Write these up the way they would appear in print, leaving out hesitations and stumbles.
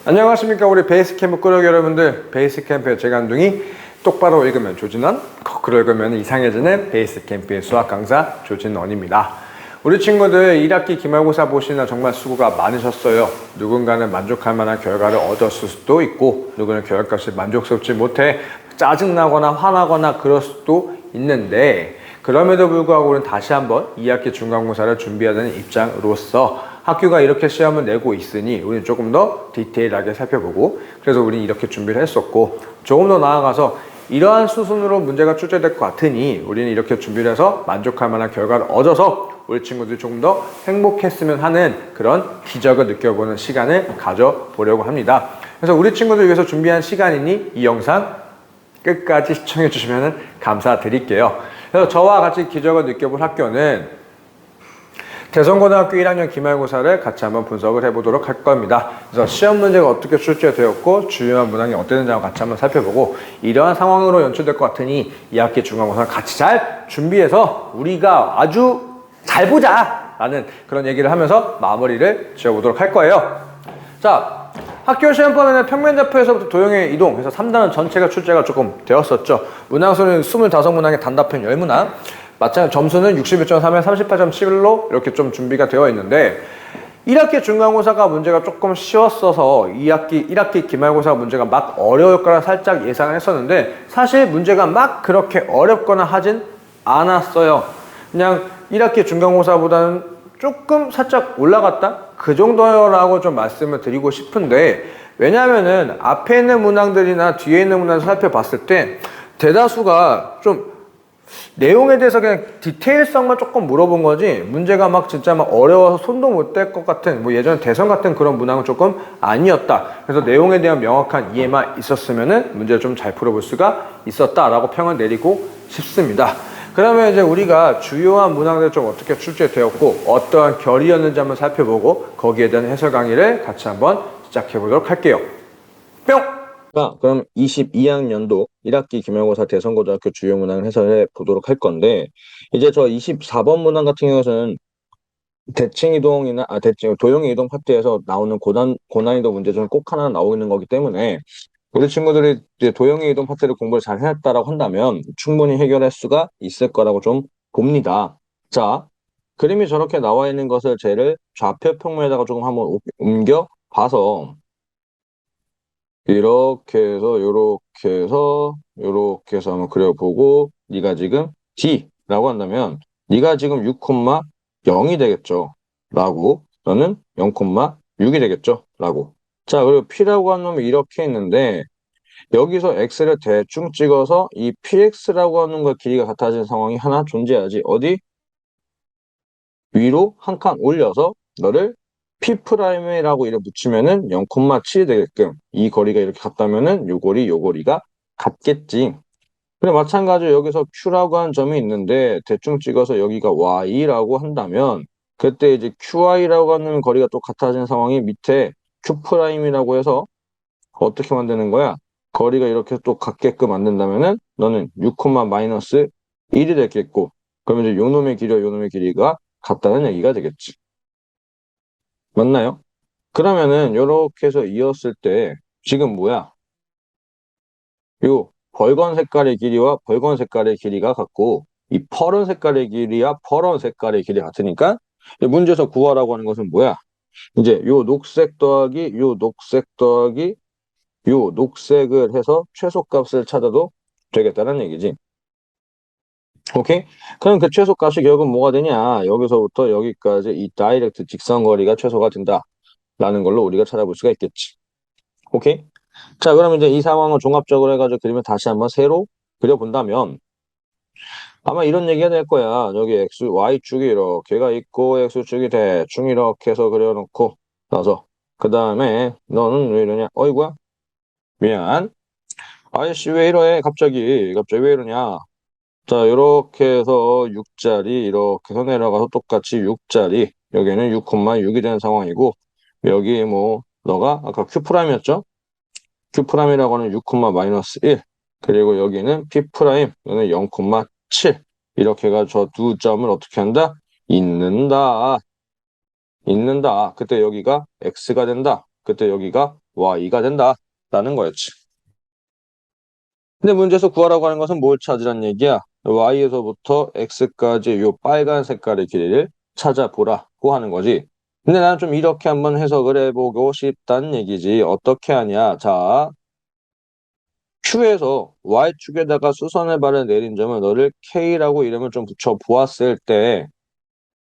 안녕하십니까 우리 베이스캠프 꾸러기 여러분들. 베이스캠프의 재간둥이 똑바로 읽으면 조진원, 거꾸로 읽으면 이상해지는 베이스캠프의 수학 강사 조진원입니다. 우리 친구들 1학기 기말고사 보시느라 정말 수고가 많으셨어요. 누군가는 만족할 만한 결과를 얻었을 수도 있고, 누구는 결과값이 만족스럽지 못해 짜증나거나 화나거나 그럴 수도 있는데, 그럼에도 불구하고 우리는 다시 한번 2학기 중간고사를 준비해야 되는 입장으로서 학교가 이렇게 시험을 내고 있으니 우리는 조금 더 디테일하게 살펴보고, 그래서 우리는 이렇게 준비를 했었고, 조금 더 나아가서 이러한 수순으로 문제가 출제될 것 같으니 우리는 이렇게 준비를 해서 만족할 만한 결과를 얻어서 우리 친구들이 조금 더 행복했으면 하는 그런 기적을 느껴보는 시간을 가져보려고 합니다. 그래서 우리 친구들 위해서 준비한 시간이니 이 영상 끝까지 시청해 주시면 감사드릴게요. 그래서 저와 같이 기적을 느껴볼 학교는 대성고등학교 1학년 기말고사를 같이 한번 분석을 해보도록 할 겁니다. 그래서 시험 문제가 어떻게 출제되었고 주요한 문항이 어땠는지 같이 한번 살펴보고, 이러한 상황으로 연출될 것 같으니 2학기 중간고사를 같이 잘 준비해서 우리가 아주 잘 보자 라는 그런 얘기를 하면서 마무리를 지어보도록 할 거예요. 자, 학교 시험번에는 평면좌표에서부터 도형의 이동, 그래서 3단원 전체가 출제가 조금 되었었죠. 문항수는 25문항에 단답형 10문항, 마찬가지 점수는 61.3에 38.7로 이렇게 좀 준비가 되어 있는데, 1학기 중간고사가 문제가 조금 쉬웠어서 1학기 기말고사 문제가 막 어려울 거라 살짝 예상을 했었는데, 사실 문제가 막 그렇게 어렵거나 하진 않았어요. 그냥 1학기 중간고사보다는 조금 살짝 올라갔다? 그 정도라고 좀 말씀을 드리고 싶은데, 왜냐면은 앞에 있는 문항들이나 뒤에 있는 문항을 살펴봤을 때 대다수가 좀 내용에 대해서 그냥 디테일성만 조금 물어본 거지, 문제가 막 진짜 막 어려워서 손도 못 댈 것 같은, 뭐 예전 대선 같은 그런 문항은 조금 아니었다. 그래서 내용에 대한 명확한 이해만 있었으면은 문제를 좀 잘 풀어볼 수가 있었다라고 평을 내리고 싶습니다. 그러면 이제 우리가 주요한 문항들 좀 어떻게 출제되었고 어떠한 결이었는지 한번 살펴보고, 거기에 대한 해설 강의를 같이 한번 시작해 보도록 할게요. 뿅! 자, 그럼 22학년도 1학기 기말고사 대성고등학교 주요 문항을 해설해 보도록 할 건데, 이제 저 24번 문항 같은 경우는 도형의 이동 파트에서 나오는 고난이도 문제 중 꼭 하나 나오고 있는 거기 때문에, 우리 친구들이 이제 도형의 이동 파트를 공부를 잘 해놨다라고 한다면 충분히 해결할 수가 있을 거라고 좀 봅니다. 자, 그림이 저렇게 나와 있는 것을 쟤를 좌표 평면에다가 조금 한번 옮겨 봐서, 이렇게 해서 요렇게 해서 한번 그려보고, 네가 지금 D라고 한다면 네가 지금 6,0이 되겠죠 라고, 너는 0,6이 되겠죠 라고. 자, 그리고 P라고 한 놈이 이렇게 있는데, 여기서 X를 대충 찍어서 이 PX라고 하는 거 길이가 같아진 상황이 하나 존재하지. 어디? 위로 한 칸 올려서 너를 P'이라고 이렇게 붙이면은 0,7이 되게끔, 이 거리가 이렇게 같다면은 요 거리가 같겠지. 그래, 마찬가지로 여기서 Q라고 하는 점이 있는데 대충 찍어서 여기가 Y라고 한다면, 그때 이제 QI라고 하는 거리가 또 같아진 상황이 밑에 Q'이라고 해서 어떻게 만드는 거야? 거리가 이렇게 또 같게끔 만든다면은 너는 6,-1이 되겠고, 그러면 이제 요놈의 길이와 요놈의 길이가 같다는 얘기가 되겠지. 맞나요? 그러면은 요렇게 해서 이었을 때 지금 뭐야? 요 벌건 색깔의 길이와 벌건 색깔의 길이가 같고, 이 퍼런 색깔의 길이와 퍼런 색깔의 길이 같으니까 문제에서 구하라고 하는 것은 뭐야? 이제 요 녹색 더하기 요 녹색 더하기 요 녹색을 해서 최소값을 찾아도 되겠다는 얘기지. 오케이? 그럼 그 최소값이 결국 뭐가 되냐? 여기서부터 여기까지 이 다이렉트 직선거리가 최소가 된다 라는 걸로 우리가 찾아볼 수가 있겠지. 오케이? 자, 그럼 이제 이 상황을 종합적으로 해가지고 그림을 다시 한번 새로 그려본다면 아마 이런 얘기가 될 거야. 여기 X, Y축이 이렇게가 있고 X축이 대충 이렇게 해서 그려놓고 나서 그 다음에 너는 왜 이러냐? 어이구야? 미안. 아이씨 왜 이래? 갑자기 왜 이러냐? 자, 이렇게 해서 6짜리 이렇게 해서 내려가서 똑같이 6짜리, 여기는 6,6이 되는 상황이고, 여기 뭐 너가 아까 Q'이었죠? Q'이라고 하는 6,-1, 그리고 여기는 P', 여기는 0,7, 이렇게 해가지고 저 두 점을 어떻게 한다? 있는다. 그때 여기가 X가 된다. 그때 여기가 y가 된다라는 거였지. 근데 문제에서 구하라고 하는 것은 뭘 찾으란 얘기야? y에서부터 x까지 요 빨간 색깔의 길이를 찾아보라고 하는 거지. 근데 나는 좀 이렇게 한번 해석을 해보고 싶다는 얘기지. 어떻게 하냐? 자, Q에서 Y축에다가 수선의 발을 내린 점을 너를 K라고 이름을 좀 붙여 보았을 때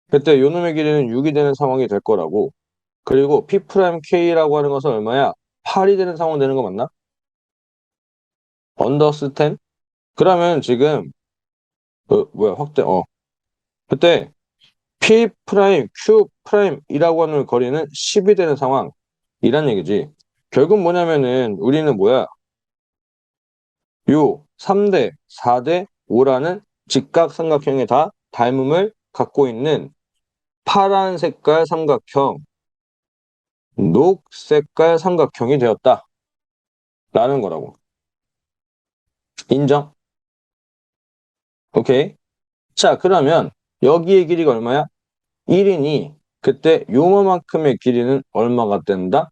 그때 요놈의 길이는 6이 되는 상황이 될 거라고. 그리고 P'K라고 하는 것은 얼마야? 8이 되는 상황 되는 거 맞나? 언더스탠? 그러면 지금 확대 그때 P 프라임, Q 프라임이라고 하는 거리는 10이 되는 상황이란 얘기지. 결국 뭐냐면은 우리는 뭐야? 요 3대, 4대, 5라는 직각삼각형의 다 닮음을 갖고 있는 파란 색깔 삼각형, 녹색깔 삼각형이 되었다라는 거라고. 인정? 오케이. 자, 그러면 여기의 길이가 얼마야? 1이니 그때 요만큼의 길이는 얼마가 된다?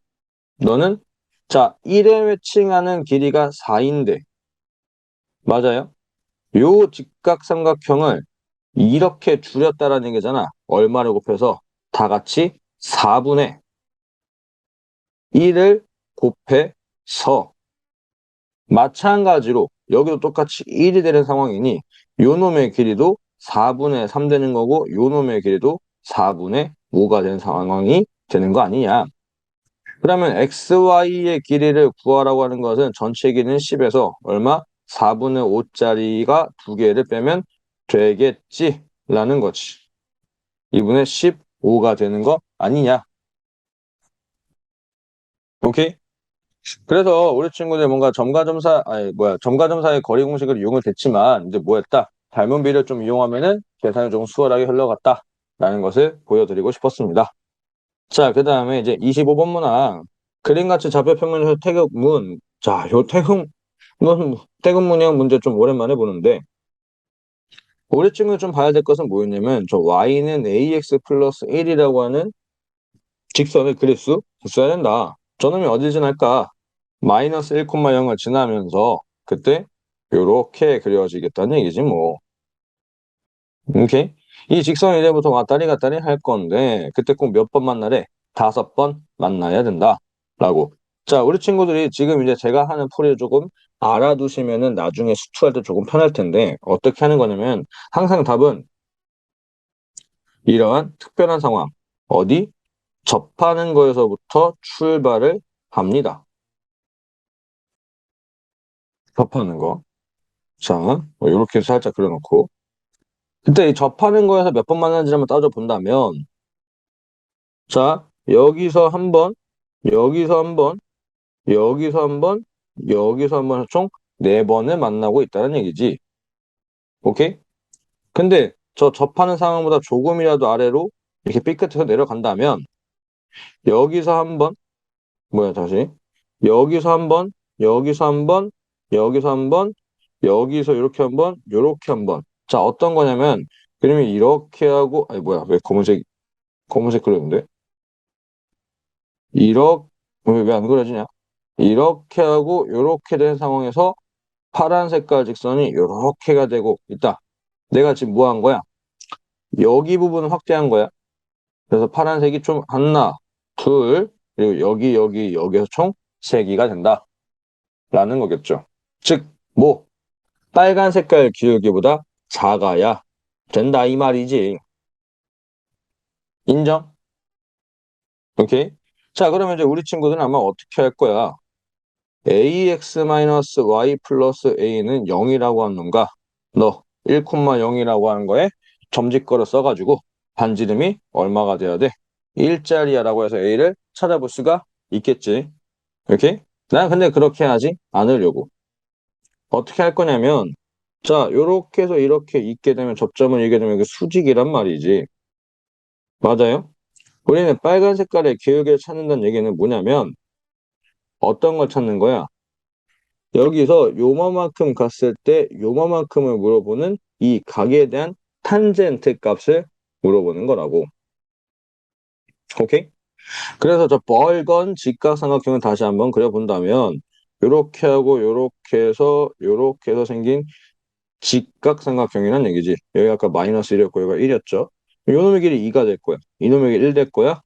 너는 자, 1에 매칭하는 길이가 4인데 맞아요? 요 직각삼각형을 이렇게 줄였다라는 얘기잖아. 얼마를 곱해서 다 같이 4분의 1을 곱해서 마찬가지로 여기도 똑같이 1이 되는 상황이니 요 놈의 길이도 4분의 3 되는 거고 요 놈의 길이도 4분의 5가 되는 상황이 되는 거 아니냐. 그러면 XY의 길이를 구하라고 하는 것은 전체 길이는 10에서 얼마? 4분의 5짜리가 두 개를 빼면 되겠지라는 거지. 2분의 15가 되는 거 아니냐. 오케이? 그래서 우리 친구들 뭔가 점과 점사의 거리 공식을 이용을 됐지만 이제 뭐였다? 닮은 비를 좀 이용하면은 계산이 조금 수월하게 흘러갔다라는 것을 보여드리고 싶었습니다. 자, 그 다음에 이제 25번 문항. 그림같이 좌표 평면에서 태극문. 자, 요 태극문형 문제 좀 오랜만에 보는데 우리 친구들 좀 봐야 될 것은 뭐였냐면 저 y는 ax 플러스 1이라고 하는 직선을 그릴 수 있어야 된다. 저놈이 어디 지날까? 마이너스 1,0을 지나면서 그때 요렇게 그려지겠다는 얘기지 뭐. 오케이? 이 직선이 이제부터 왔다리 갔다리 할 건데 그때 꼭 몇 번 만나래? 5번 만나야 된다. 라고. 자, 우리 친구들이 지금 이제 제가 하는 풀이를 조금 알아두시면은 나중에 수투할 때 조금 편할 텐데 어떻게 하는 거냐면 항상 답은 이러한 특별한 상황 어디? 접하는 거에서부터 출발을 합니다. 접하는 거. 자, 이렇게 살짝 그려놓고 그때 이 접하는 거에서 몇 번 만나는지 한번 따져본다면 자, 여기서 한 번, 여기서 한 번, 여기서 한 번, 여기서 한 번 총 4번을 만나고 있다는 얘기지. 오케이? 근데 저 접하는 상황보다 조금이라도 아래로 이렇게 삐끗해서 내려간다면 여기서 한 번, 다시 여기서 한 번, 여기서 한 번, 여기서 한 번, 여기서 이렇게 한 번, 요렇게 한 번. 자, 어떤 거냐면 그림이 이렇게 하고 왜 검은색 그렸는데? 이렇게 왜 안 그려지냐? 이렇게 하고 이렇게 된 상황에서 파란 색깔 직선이 이렇게가 되고 있다. 내가 지금 뭐 한 거야? 여기 부분을 확대한 거야. 그래서 파란색이 좀 하나, 둘, 그리고 여기에서 총 3개가 된다. 라는 거겠죠. 즉, 뭐, 빨간 색깔 기울기보다 작아야 된다 이 말이지. 인정? 오케이? 자, 그러면 이제 우리 친구들은 아마 어떻게 할 거야? ax-y 플러스 a는 0이라고 하는 놈과 너 1,0이라고 하는 거에 점짓거를 써가지고 반지름이 얼마가 돼야 돼? 1짜리야라고 해서 a를 찾아볼 수가 있겠지. 이렇게? 난 근데 그렇게 하지 않으려고. 어떻게 할 거냐면 자, 요렇게 해서 이렇게 있게 되면 접점을 이게 되면 그 수직이란 말이지. 맞아요? 우리는 빨간 색깔의 기울기를 찾는다는 얘기는 뭐냐면 어떤 걸 찾는 거야? 여기서 요만큼 갔을 때 요만큼을 물어보는 이 각에 대한 탄젠트 값을 물어보는 거라고. 오케이? 그래서 저 벌건 직각삼각형을 다시 한번 그려본다면 요렇게 하고 요렇게 해서 생긴 직각삼각형이란 얘기지. 여기 아까 마이너스 1이었고 여기가 1이었죠. 요놈의 길이 2가 될 거야. 이놈의 길이 1 될 거야.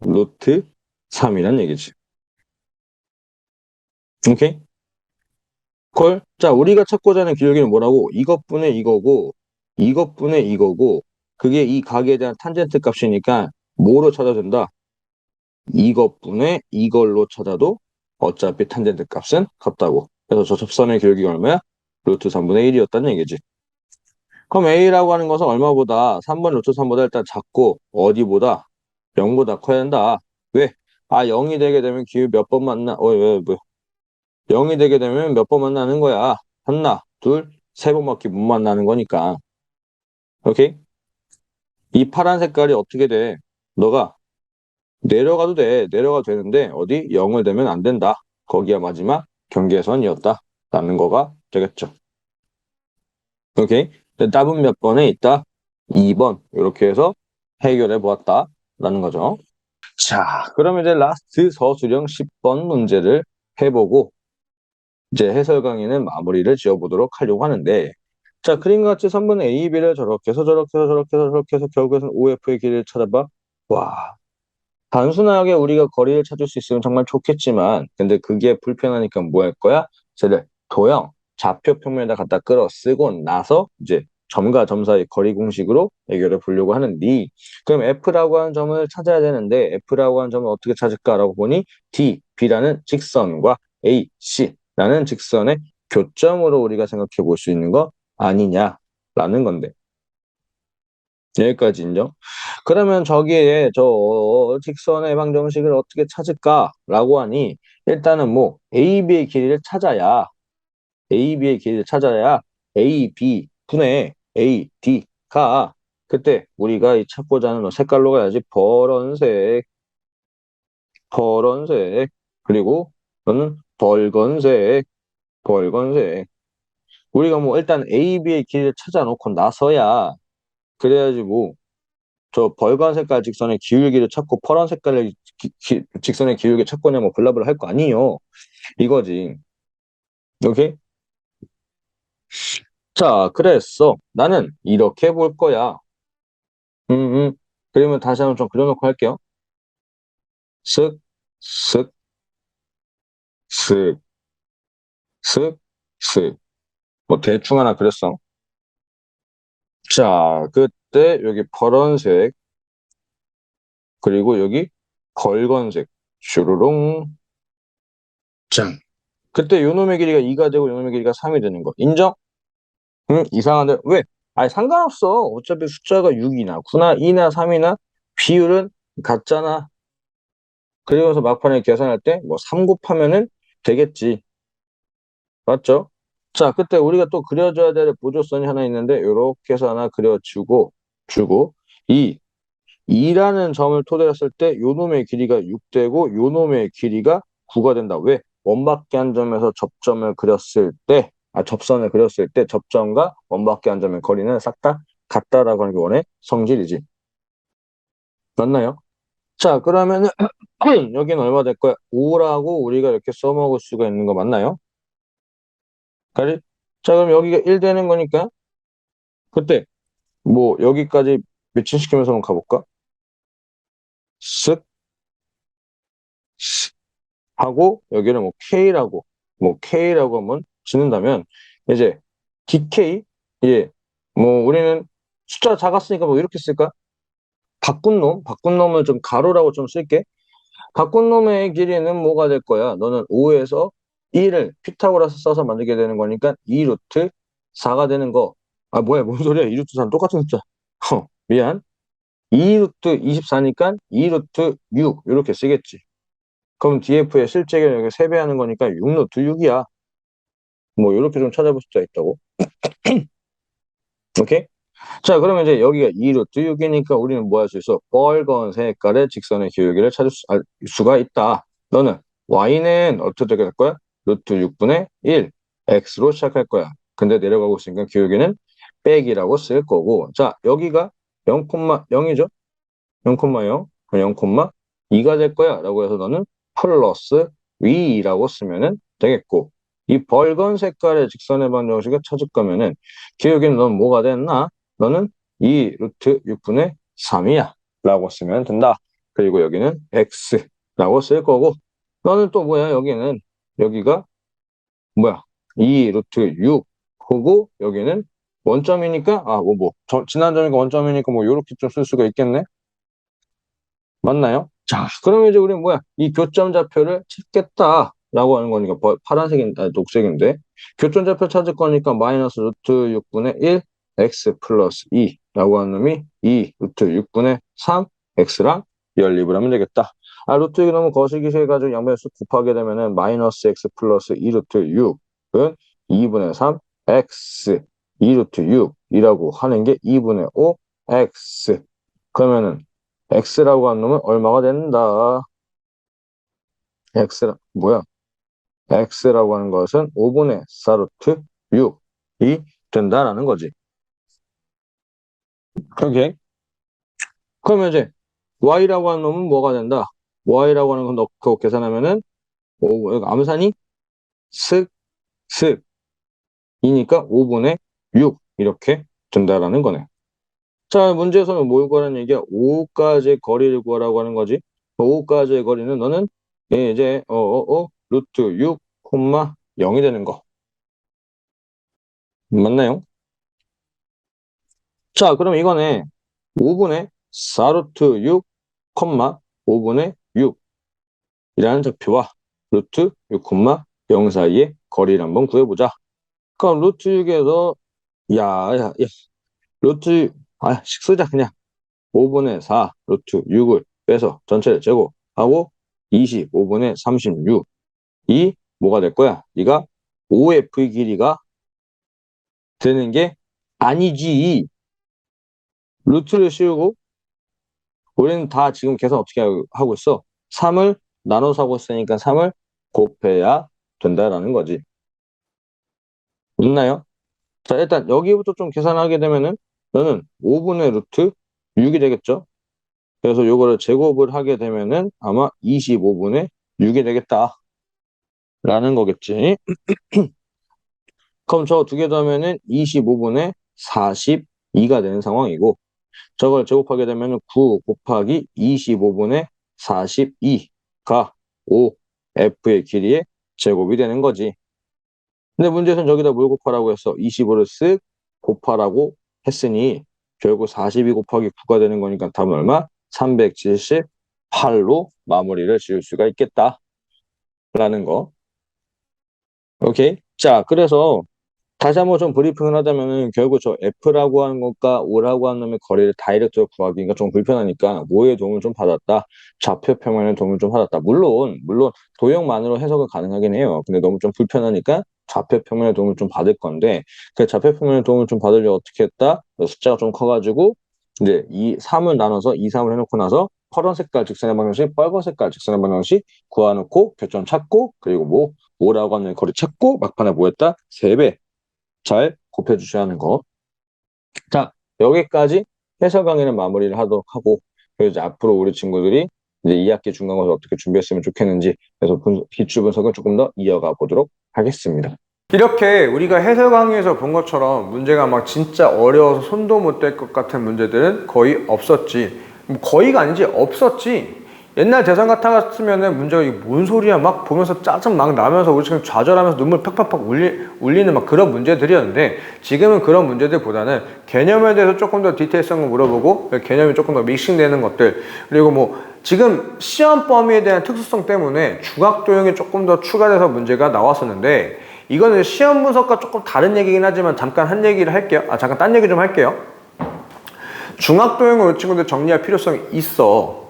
루트 3이란 얘기지. 오케이? 콜? 자, 우리가 찾고자 하는 기울기는 뭐라고? 이것분의 이거고, 이것분의 이거고, 그게 이 각에 대한 탄젠트 값이니까 뭐로 찾아도 된다? 이것분의 이걸로 찾아도 어차피 탄젠트 값은 같다고. 그래서 저 접선의 기울기가 얼마야? 루트 3분의 1이었다는 얘기지. 그럼 A라고 하는 것은 얼마보다? 3번 루트 3보다 일단 작고, 어디보다? 0보다 커야 된다. 왜? 0이 되게 되면 기울 몇 번 만나? 왜? 0이 되게 되면 몇 번 만나는 거야? 하나, 둘, 세 번밖에 못 만나는 거니까. 오케이? 이 파란 색깔이 어떻게 돼? 너가 내려가도 돼. 내려가도 되는데 어디 0을 되면 안 된다. 거기가 마지막 경계선이었다. 라는 거가 되겠죠. 오케이? 답은 몇 번에 있다? 2번. 이렇게 해서 해결해 보았다. 라는 거죠. 자, 그러면 이제 라스트 서술형 10번 문제를 해보고 이제 해설 강의는 마무리를 지어보도록 하려고 하는데 자, 그림과 같이 3분의 A, B를 저렇게 해서 저렇게 해서 저렇게 해서 저렇게 해서 결국에는 OF의 길이를 찾아봐. 와, 단순하게 우리가 거리를 찾을 수 있으면 정말 좋겠지만 근데 그게 불편하니까 뭐 할 거야? 쟤를 도형, 좌표 평면에다 갖다 끌어 쓰고 나서 이제 점과 점 사이 거리 공식으로 해결해 보려고 하는데 그럼 F라고 하는 점을 찾아야 되는데 F라고 하는 점을 어떻게 찾을까라고 보니 D, B라는 직선과 A, C라는 직선의 교점으로 우리가 생각해 볼 수 있는 거 아니냐라는 건데 여기까지 인정? 그러면 저기에 저 직선의 방정식을 어떻게 찾을까라고 하니 일단은 뭐 AB의 길이를 찾아야 AB의 길이를 찾아야 AB 분의 AD가 그때 우리가 이 찾고자 하는 색깔로 가야지 퍼런색 그리고 너는 벌건색 우리가 뭐 일단 AB의 길이를 찾아놓고 나서야 그래야지 뭐 저 벌건 색깔 직선의 기울기를 찾고 파란 색깔의 직선의 기울기 찾고냐 뭐 블라블라 할 거 아니에요. 이거지. 오케이? 자, 그랬어. 나는 이렇게 볼 거야. 음, 음. 그러면 다시 한번 좀 그려놓고 할게요. 쓱, 쓱, 쓱, 쓱, 쓱. 뭐 대충 하나 그렸어. 자, 그때 여기 파란색 그리고 여기 벌건색 슈루롱 짠. 그때 요놈의 길이가 2가 되고 요놈의 길이가 3이 되는 거. 인정? 응, 이상한데 왜? 아니 상관없어. 어차피 숫자가 6이나 9나 2나 3이나 비율은 같잖아. 그리고서 막판에 계산할 때 뭐 3 곱하면은 되겠지. 맞죠? 자, 그때 우리가 또 그려줘야 될 보조선이 하나 있는데 요렇게 해서 하나 그려주고 이 2라는 점을 토대로 했을 때 요놈의 길이가 6 되고 요놈의 길이가 9가 된다. 왜? 원밖에 한 점에서 접점을 그렸을 때 접선을 그렸을 때 접점과 원밖에 한 점의 거리는 싹 다 같다라고 하는 게 원의 성질이지. 맞나요? 자, 그러면은 여기는 얼마 될 거야? 5라고 우리가 이렇게 써먹을 수가 있는 거 맞나요? 그지? 자, 그럼 여기가 1 되는 거니까 그때 뭐 여기까지 매칭시키면서 한번 가볼까? 쓱, 쓱 하고 여기는 뭐 K라고 한번 짓는다면 이제 DK 예, 뭐 우리는 숫자 작았으니까 뭐 이렇게 쓸까? 바꾼 놈을 좀 가로라고 좀 쓸게. 바꾼 놈의 길이는 뭐가 될 거야? 너는 5에서 1을 피타고라스 써서 만들게 되는 거니까 2 루트 4가 되는 거. 아, 뭐야, 뭔 소리야? 2 루트 4는 똑같은 숫자. 미안. 2 루트 24니까 2 루트 6 이렇게 쓰겠지. 그럼 DF의 실제결 여기 3배 하는 거니까 6 루트 6이야. 뭐 이렇게 좀 찾아볼 수가 있다고. 오케이? 자, 그러면 이제 여기가 2 루트 6이니까 우리는 뭐 할 수 있어? 빨간 색깔의 직선의 기울기를 찾을 수가 있다. 너는 y는 어떻게 될 거야? 루트 6분의 1 x로 시작할 거야. 근데 내려가고 있으니까 기울기는 빼기라고 쓸 거고 자, 여기가 0,0이죠? 0,0 0,2가 될 거야 라고 해서 너는 플러스 V라고 쓰면은 되겠고, 이 벌건 색깔의 직선의 방정식을 찾을 거면은 기억에는 넌 뭐가 됐나? 너는 2 루트 6분의 3이야 라고 쓰면 된다. 그리고 여기는 X라고 쓸 거고, 너는 또 뭐야? 여기가 뭐야? 2 루트 6 하고 여기는 원점이니까 지난 점이니까 원점이니까 뭐 요렇게 좀 쓸 수가 있겠네. 맞나요? 자, 그러면 이제 우리는 뭐야? 이 교점 좌표를 찾겠다라고 하는 거니까 녹색인데 교점 좌표 찾을 거니까 마이너스 루트 6분의 1 x 플러스 2라고 하는 놈이 2 루트 6분의 3 x랑 연립을 하면 되겠다. 루트 6이 너무 거시기 해가지고 양변수 곱하게 되면은 마이너스 x 플러스 2 루트 6은 2분의 3 x 2 루트 6이라고 하는 게 2분의 5 x. 그러면은 x라고 하는 놈은 얼마가 된다? x라고 하는 것은 5분의 4 루트 6이 된다라는 거지. 오케이. 그러면 이제 y라고 하는 놈은 뭐가 된다? y라고 하는 건 넣고 계산하면은 여기 암산이 이니까 5분의 6 이렇게 된다라는 거네. 자, 문제에서는 뭘 구하라는 얘기야? 5까지의 거리를 구하라고 하는 거지. 5까지의 거리는 너는 이제 루트 6, 0이 되는 거. 맞나요? 자, 그럼 이거네. 5분의 4 루트 6, 5분의 6이라는 좌표와 루트 6, 0 사이의 거리를 한번 구해보자. 그럼 루트 6에서 루트 쓰자 그냥. 5분의 4 루트 6을 빼서 전체를 제곱하고 25분의 36이 뭐가 될 거야? 네가 OF의 길이가 되는 게 아니지. 루트를 씌우고 우리는 다 지금 계산 어떻게 하고 있어? 3을 나눠서 하고 있으니까 3을 곱해야 된다라는 거지. 있나요? 자, 일단 여기부터 좀 계산하게 되면은 너는 5분의 루트 6이 되겠죠? 그래서 요거를 제곱을 하게 되면은 아마 25분의 6이 되겠다. 라는 거겠지. 그럼 저 두 개 더하면은 25분의 42가 되는 상황이고, 저걸 제곱하게 되면은 9 곱하기 25분의 42가 5F의 길이의 제곱이 되는 거지. 근데 문제에서는 저기다 뭘 곱하라고 했어? 25를 쓱 곱하라고 했으니 결국 42 곱하기 9가 되는 거니까 답은 얼마? 378로 마무리를 지을 수가 있겠다. 라는 거. 오케이? 자, 그래서 다시 한번 좀 브리핑을 하자면은 결국 저 F라고 하는 것과 O라고 하는 놈의 거리를 다이렉트로 구하기가 좀 불편하니까 뭐의 도움을 좀 받았다. 좌표 평면의 도움을 좀 받았다. 물론 도형만으로 해석은 가능하긴 해요. 근데 너무 좀 불편하니까 좌표 평면의 도움을 좀 받을 건데 그 좌표 평면의 도움을 좀 받으려고 어떻게 했다? 숫자가 좀 커가지고 이제 이 3을 나눠서 2, 3을 해놓고 나서 파란 색깔 직선의 방정식, 빨간 색깔 직선의 방정식 구해놓고 교점 찾고 그리고 5라고 하는 거리 찾고 막판에 뭐 했다? 3배 잘 곱해주셔야 하는 거. 자, 여기까지 해설 강의는 마무리를 하도록 하고, 그리고 이제 앞으로 우리 친구들이 이제 2학기 중간고사 어떻게 준비했으면 좋겠는지, 그래서 기출 분석을 조금 더 이어가 보도록 하겠습니다. 이렇게 우리가 해설 강의에서 본 것처럼 문제가 막 진짜 어려워서 손도 못 댈 것 같은 문제들은 거의 없었지. 거의가 아니지, 없었지. 옛날 대상 같았으면은 문제가 이게 뭔 소리야 막 보면서 짜증 막 나면서 우리 지금 좌절하면서 눈물 팍팍팍 울리는 막 그런 문제들이었는데 지금은 그런 문제들보다는 개념에 대해서 조금 더 디테일성을 물어보고 개념이 조금 더 믹싱되는 것들 그리고 뭐 지금 시험 범위에 대한 특수성 때문에 중학도형이 조금 더 추가돼서 문제가 나왔었는데 이거는 시험 분석과 조금 다른 얘기긴 하지만 잠깐 한 얘기를 할게요. 잠깐 딴 얘기 좀 할게요. 중학도형을 우리 친구들 정리할 필요성이 있어.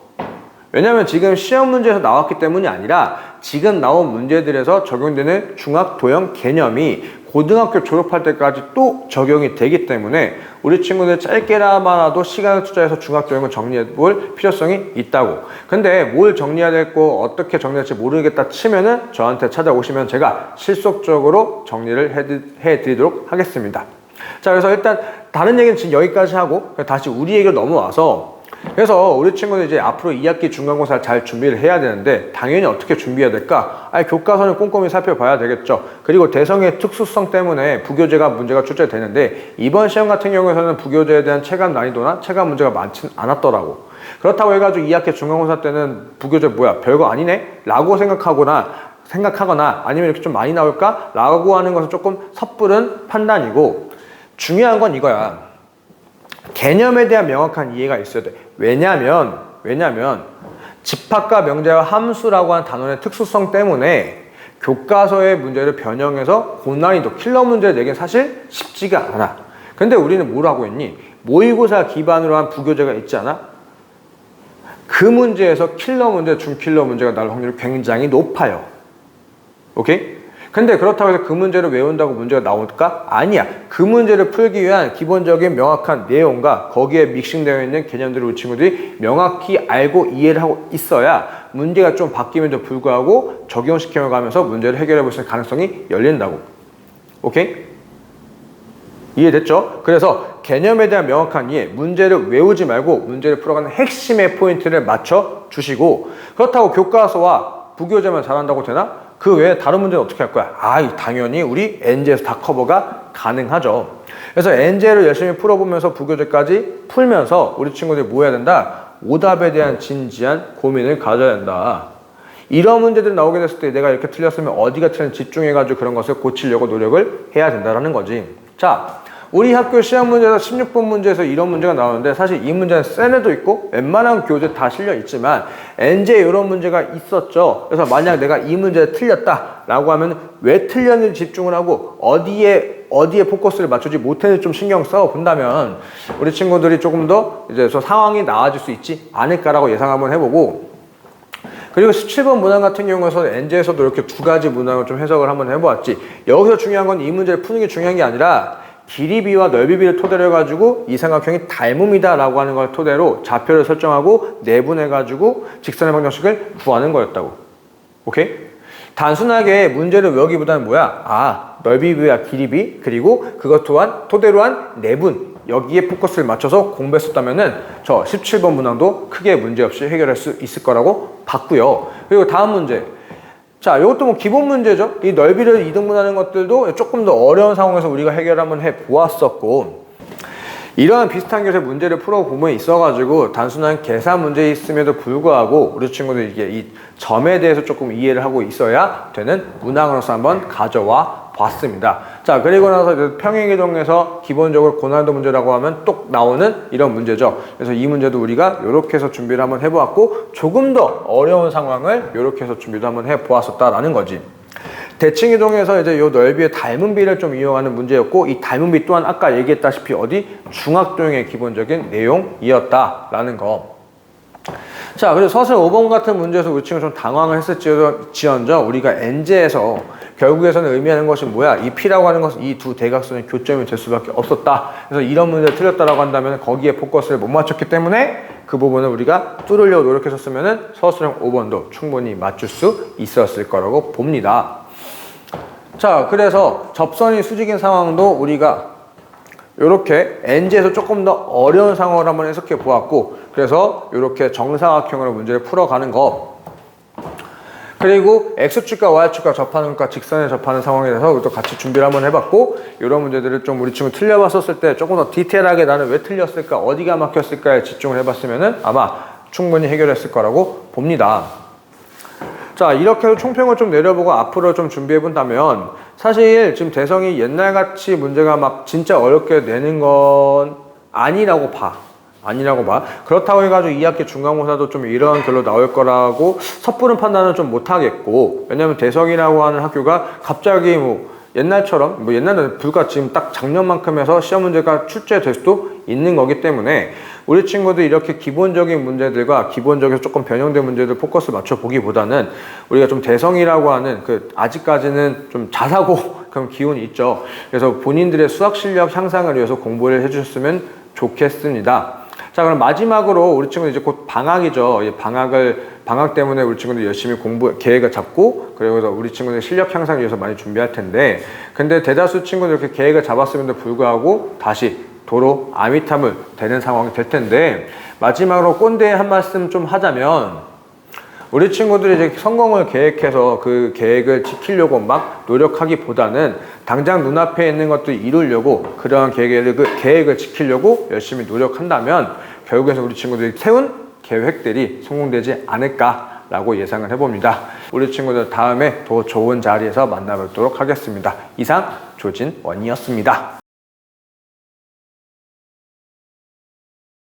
왜냐면 지금 시험 문제에서 나왔기 때문이 아니라 지금 나온 문제들에서 적용되는 중학도형 개념이 고등학교 졸업할 때까지 또 적용이 되기 때문에 우리 친구들 짧게나마라도 시간을 투자해서 중학도형을 정리해 볼 필요성이 있다고. 근데 뭘 정리해야 되고 어떻게 정리할지 모르겠다 치면은 저한테 찾아오시면 제가 실속적으로 정리를 해드리도록 하겠습니다. 자, 그래서 일단 다른 얘기는 지금 여기까지 하고 다시 우리 얘기로 넘어와서 그래서 우리 친구들 이제 앞으로 2학기 중간고사를 잘 준비를 해야 되는데 당연히 어떻게 준비해야 될까? 아니, 교과서는 꼼꼼히 살펴봐야 되겠죠. 그리고 대성의 특수성 때문에 부교재가 문제가 출제되는데 이번 시험 같은 경우에는 부교재에 대한 체감 난이도나 체감 문제가 많진 않았더라고. 그렇다고 해가지고 2학기 중간고사 때는 부교재 뭐야 별거 아니네? 라고 생각하거나 아니면 이렇게 좀 많이 나올까? 라고 하는 것은 조금 섣부른 판단이고, 중요한 건 이거야. 개념에 대한 명확한 이해가 있어야 돼. 왜냐면 집합과 명제와 함수라고 하는 단원의 특수성 때문에 교과서의 문제를 변형해서 고난이도 킬러 문제를 내긴 사실 쉽지가 않아. 근데 우리는 뭘 하고 있니? 모의고사 기반으로 한 부교재가 있지 않아? 그 문제에서 킬러 문제, 중킬러 문제가 나올 확률이 굉장히 높아요. 오케이? 근데 그렇다고 해서 그 문제를 외운다고 문제가 나올까? 아니야. 그 문제를 풀기 위한 기본적인 명확한 내용과 거기에 믹싱되어 있는 개념들을 우리 친구들이 명확히 알고 이해를 하고 있어야 문제가 좀 바뀌면도 불구하고 적용시켜 가면서 문제를 해결해 볼 수 있는 가능성이 열린다고. 오케이? 이해됐죠? 그래서 개념에 대한 명확한 이해, 문제를 외우지 말고 문제를 풀어가는 핵심의 포인트를 맞춰 주시고, 그렇다고 교과서와 부교재만 잘한다고 되나? 그 외에 다른 문제는 어떻게 할 거야? 당연히 우리 NJ에서 다 커버가 가능하죠. 그래서 NJ를 열심히 풀어보면서 부교재까지 풀면서 우리 친구들이 뭐 해야 된다? 오답에 대한 진지한 고민을 가져야 된다. 이런 문제들이 나오게 됐을 때 내가 이렇게 틀렸으면 어디가 틀렸는지 집중해가지고 그런 것을 고치려고 노력을 해야 된다는 거지. 자, 우리 학교 시험 문제에서 16번 문제에서 이런 문제가 나오는데 사실 이 문제는 센에도 있고 웬만한 교재 다 실려 있지만 NJ에 이런 문제가 있었죠. 그래서 만약 내가 이 문제를 틀렸다라고 하면 왜 틀렸는지 집중을 하고 어디에 포커스를 맞추지 못했는지 좀 신경 써 본다면 우리 친구들이 조금 더 이제 상황이 나아질 수 있지 않을까라고 예상 한번 해보고, 그리고 17번 문항 같은 경우에는 NJ에서도 이렇게 두 가지 문항을 좀 해석을 한번 해보았지. 여기서 중요한 건 이 문제를 푸는 게 중요한 게 아니라 길이비와 넓이비를 토대로 해가지고 이 삼각형이 닮음이다 라고 하는 걸 토대로 좌표를 설정하고 내분해가지고 직선의 방정식을 구하는 거였다고. 오케이? 단순하게 문제를 외우기보다는 뭐야? 넓이비와 길이비, 그리고 그것 또한 토대로 한 내분, 여기에 포커스를 맞춰서 공부했었다면은 저 17번 문항도 크게 문제없이 해결할 수 있을 거라고 봤고요. 그리고 다음 문제. 자, 이것도 뭐 기본 문제죠. 이 넓이를 이등분하는 것들도 조금 더 어려운 상황에서 우리가 해결 한번 해보았었고, 이러한 비슷한 것의 문제를 풀어보면 있어가지고 단순한 계산 문제 있음에도 불구하고 우리 친구들 이게 이 점에 대해서 조금 이해를 하고 있어야 되는 문항으로서 한번 가져와 봤습니다. 자, 그리고 나서 이제 평행이동에서 기본적으로 고난이도 문제라고 하면 똑 나오는 이런 문제죠. 그래서 이 문제도 우리가 이렇게 해서 준비를 한번 해보았고, 조금 더 어려운 상황을 이렇게 해서 준비도 한번 해보았었다라는 거지. 대칭이동에서 이제 요 넓이의 닮음비를 좀 이용하는 문제였고, 이 닮음비 또한 아까 얘기했다시피 어디 중학도형의 기본적인 내용이었다라는 거. 자, 그래서 서술 5번 같은 문제에서 우리 친구 좀 당황을 했을지언정 우리가 NJ에서 결국에서는 의미하는 것이 뭐야? 이 P라고 하는 것은 이 두 대각선의 교점이 될 수밖에 없었다. 그래서 이런 문제를 틀렸다라고 한다면 거기에 포커스를 못 맞췄기 때문에 그 부분을 우리가 뚫으려고 노력했었으면 서술형 5번도 충분히 맞출 수 있었을 거라고 봅니다. 자, 그래서 접선이 수직인 상황도 우리가 이렇게 NJ에서 조금 더 어려운 상황을 한번 해석해 보았고, 그래서 이렇게 정사각형으로 문제를 풀어가는 거, 그리고 X축과 Y축과 접하는 것과 직선에 접하는 상황에 대해서 우리도 같이 준비를 한번 해봤고, 이런 문제들을 좀 우리 친구 틀려봤었을 때 조금 더 디테일하게 나는 왜 틀렸을까, 어디가 막혔을까에 집중을 해봤으면 아마 충분히 해결했을 거라고 봅니다. 자, 이렇게 해서 총평을 좀 내려보고 앞으로 좀 준비해 본다면 사실 지금 대성이 옛날같이 문제가 막 진짜 어렵게 내는 건 아니라고 봐. 그렇다고 해가지고 2학기 중간고사도 좀 이러한 결로 나올 거라고 섣부른 판단은 좀 못하겠고, 왜냐면 대성이라고 하는 학교가 갑자기 옛날처럼 옛날에는 불과 지금 딱 작년만큼 해서 시험 문제가 출제될 수도 있는 거기 때문에 우리 친구들 이렇게 기본적인 문제들과 기본적인 조금 변형된 문제들 포커스 맞춰 보기보다는 우리가 좀 대성이라고 하는 아직까지는 좀 자사고 그런 기운이 있죠. 그래서 본인들의 수학 실력 향상을 위해서 공부를 해주셨으면 좋겠습니다. 자, 그럼 마지막으로 우리 친구들 이제 곧 방학이죠. 방학 때문에 우리 친구들 열심히 계획을 잡고, 그리고 우리 친구들 실력 향상을 위해서 많이 준비할 텐데, 근데 대다수 친구들 이렇게 계획을 잡았음에도 불구하고 다시 도로 아미타물 되는 상황이 될 텐데, 마지막으로 꼰대 한 말씀 좀 하자면, 우리 친구들이 이제 성공을 계획해서 그 계획을 지키려고 막 노력하기보다는 당장 눈앞에 있는 것들 이루려고 그러한 계획을 지키려고 열심히 노력한다면 결국에는 우리 친구들이 세운 계획들이 성공되지 않을까라고 예상을 해봅니다. 우리 친구들 다음에 더 좋은 자리에서 만나뵙도록 하겠습니다. 이상 조진원이었습니다.